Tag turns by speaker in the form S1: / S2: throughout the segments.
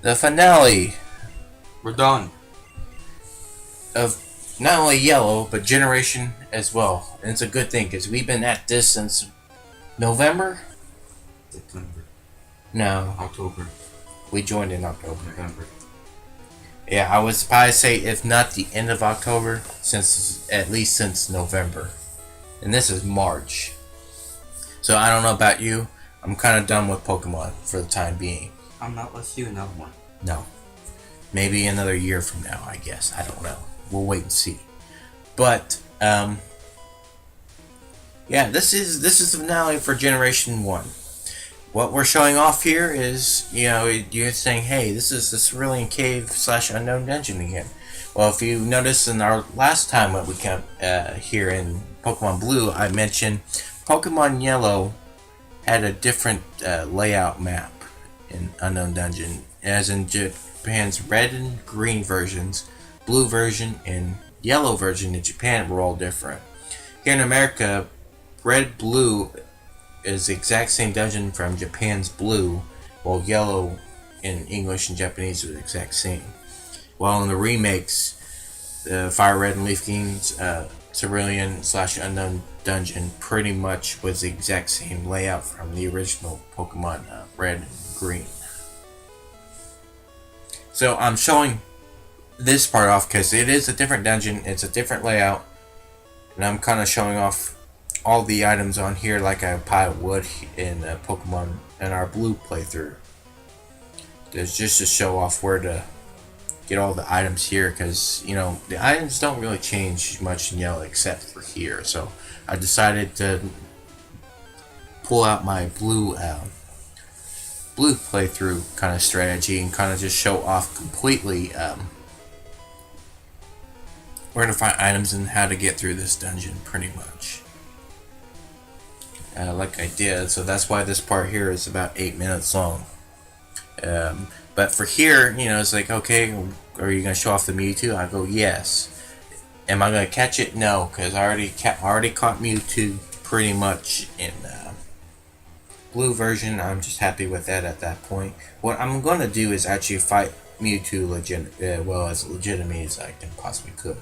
S1: The finale
S2: We're done.
S1: of not only Yellow, but Generation as well. And it's a good thing because we've been at this since November?
S2: September,
S1: No,
S2: October,
S1: we joined in October.
S2: November.
S1: Yeah, I would probably say if not the end of October, since at least since November. And this is March. So I don't know about you. I'm kind of done with Pokemon for the time being.
S2: I'm not. Let's do another one.
S1: No. Maybe another year from now, I guess. I don't know. We'll wait and see. But, yeah, this is the finale for Generation 1. What we're showing off here is, you're saying, hey, this is this Cerulean Cave / Unknown Dungeon again. Well, if you notice in our last time that we came here in Pokemon Blue, I mentioned Pokemon Yellow had a different layout map in Unknown Dungeon, as in Japan's red and green versions, blue version, and yellow version in Japan were all different. Here in America, red blue is the exact same dungeon from Japan's blue, while yellow in English and Japanese are the exact same. While in the remakes, the Fire Red and Leaf Game's Cerulean / Unknown Dungeon pretty much was the exact same layout from the original Pokemon Red and Green. So I'm showing this part off because it is a different dungeon, it's a different layout, and I'm kind of showing off all the items on here like I probably would in Pokemon in our blue playthrough. There's just to show off where to get all the items here, because the items don't really change much in yellow except for here. So I decided to pull out my blue playthrough kind of strategy and kind of just show off completely where to find items and how to get through this dungeon pretty much. Like I did, so that's why this part here is about 8 minutes long. But for here, it's like, okay, are you gonna show off the Mewtwo? I go, yes. Am I gonna catch it? No, because I already caught Mewtwo pretty much in blue version. I'm just happy with that at that point. What I'm gonna do is actually fight Mewtwo as legitimately as I can possibly could.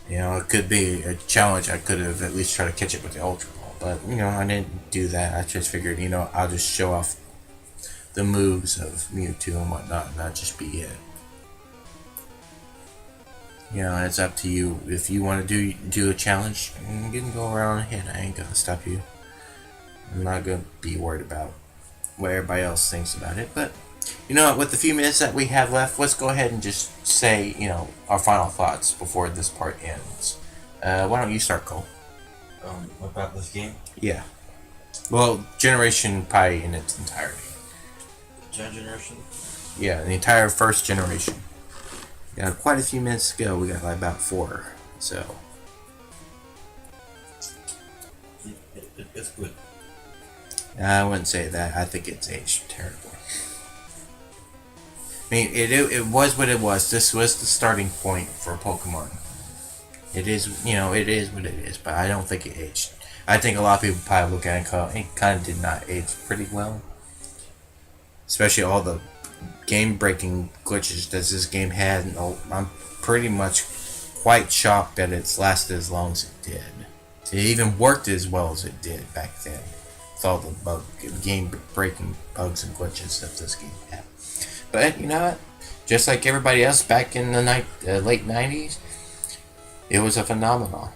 S1: It could be a challenge. I could have at least tried to catch it with the Ultra Ball, but I didn't do that. I just figured, I'll just show off the moves of Mewtwo and whatnot, and that just be it. It's up to you. If you want to do a challenge, you can go around ahead. I ain't gonna stop you. I'm not gonna be worried about what everybody else thinks about it. But with the few minutes that we have left, let's go ahead and just say our final thoughts before this part ends. Why don't you start, Cole?
S2: About this game?
S1: Yeah. Well, Generation probably in its entirety.
S2: Generation?
S1: Yeah, the entire first generation. We got quite a few minutes to go. We got like about 4. So.
S2: It's good.
S1: I wouldn't say that. I think it's aged terribly. I mean, it was what it was. This was the starting point for Pokemon. It is, it is what it is. But I don't think it aged. I think a lot of people probably look at it and go, it kind of did not age pretty well. Especially all the game-breaking glitches that this game had. And I'm pretty much quite shocked that it's lasted as long as it did. It even worked as well as it did back then. With all the game-breaking bugs and glitches that this game had. But you know what? Just like everybody else back in the late 90s, it was a phenomenon.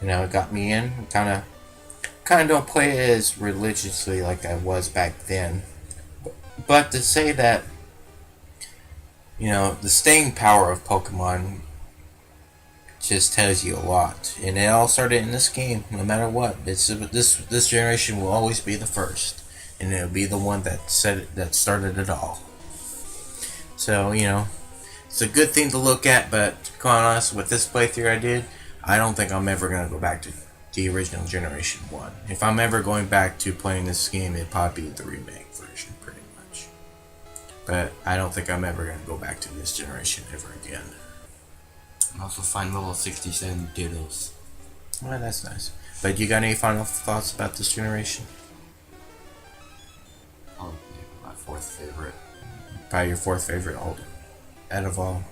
S1: It got me in. Kind of don't play it as religiously like I was back then. But to say that, the staying power of Pokemon just tells you a lot. And it all started in this game, no matter what. This generation will always be the first. And it'll be the one that started it all. So, it's a good thing to look at, but to be quite honest, with this playthrough I did, I don't think I'm ever going to go back to the original Generation 1. If I'm ever going back to playing this game, it'd probably be the remake version, pretty much. But I don't think I'm ever going to go back to this generation ever again.
S2: And also find level 67 Dittos.
S1: Well, that's nice. But you got any final thoughts about this generation?
S2: Oh, yeah, fourth favorite.
S1: Probably your fourth favorite out of all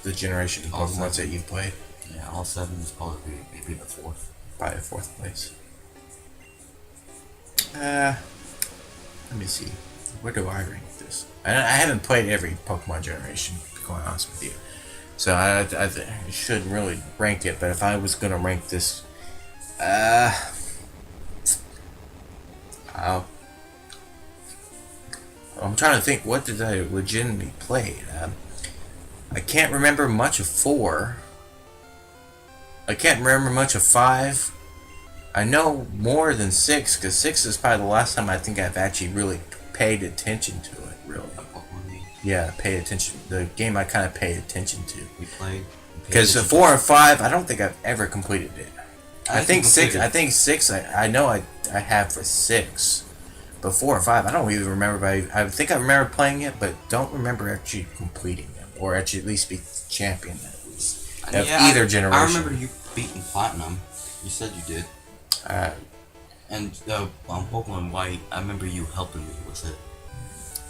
S1: the generation of
S2: All
S1: Pokemon
S2: seven.
S1: that you've played.
S2: Yeah, all seven is probably maybe the fourth.
S1: Probably fourth place. Let me see. Where do I rank this? I haven't played every Pokemon generation, to be quite honest with you. So I shouldn't really rank it, but if I was gonna rank this, I'm trying to think, what did I legitimately play? I can't remember much of 4. I can't remember much of 5. I know more than 6, because 6 is probably the last time I think I've actually really paid attention to it, really.
S2: A Pokemon game.
S1: Yeah, paid attention. The game I kind of paid attention to.
S2: We played.
S1: Because 4 and 5, I don't think I've ever completed it. I think 6,
S2: completed.
S1: I think 6, I know I have for 6. But 4 and 5, I don't even remember. But I think I remember playing it, but don't remember actually completing them. Or actually at least be champion at least. Of either generation.
S2: I remember you beating Platinum. You said you did. And the Pokemon White, I remember you helping me with it.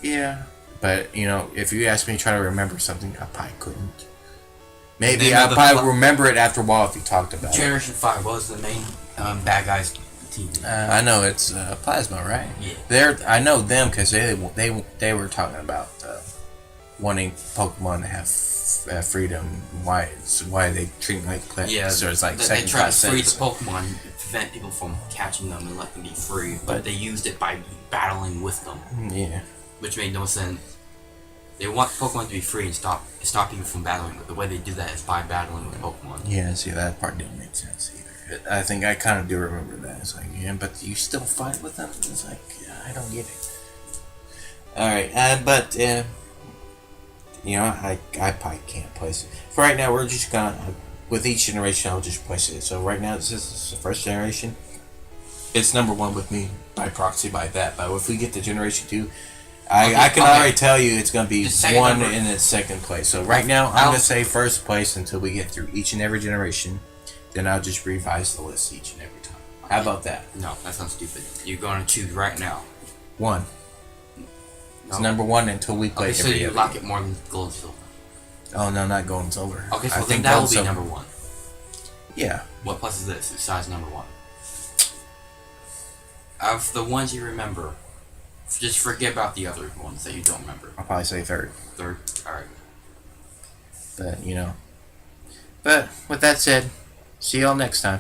S1: Yeah. But, you know, if you asked me to try to remember something, I probably couldn't. Maybe
S2: Name
S1: I'll
S2: of the
S1: probably remember it after a while if you talked about it.
S2: Generation 5, what was the main bad guys team?
S1: I know it's Plasma, right?
S2: Yeah.
S1: I know them because they were talking about wanting Pokemon to have freedom. Why they treat them like plants?
S2: Yeah,
S1: so it's like
S2: they
S1: second
S2: tried
S1: class
S2: to free the
S1: citizens.
S2: Pokemon, prevent people from catching them and let them be free, but
S1: But-
S2: they used it by battling with them,
S1: Yeah,
S2: which made no sense. They want Pokemon to be free and stop people from battling, but the way they do that is by battling with Pokemon.
S1: yeah. See, that part didn't make sense either. I think I kind of do remember that. It's like, yeah, but you still fight with them. It's like, yeah, I don't get it. All right, but you know, I probably can't place it. For right now, we're just gonna with each generation, I'll just place it. So right now, this is the first generation. It's number 1 with me by proxy by that. But if we get to generation 2, I can already tell you it's gonna be
S2: The second
S1: 1
S2: number-
S1: in its second place. So right now, I'm gonna say first place until we get through each and every generation. Then I'll just revise the list each and every time. How about that?
S2: No, that sounds stupid. You're going to choose right now.
S1: 1. It's
S2: No.
S1: number 1 until we play
S2: Okay, so
S1: every
S2: you
S1: other
S2: lock
S1: game.
S2: it more than gold and silver.
S1: Oh no, not gold and silver.
S2: Okay, so
S1: I
S2: then
S1: think
S2: that will
S1: gold
S2: be
S1: and silver.
S2: number 1.
S1: Yeah.
S2: What plus is this besides number 1? Of the ones you remember, just forget about the other ones that you don't remember.
S1: I'll probably say 3rd.
S2: Third, alright.
S1: But you know. But with that said, see y'all next time.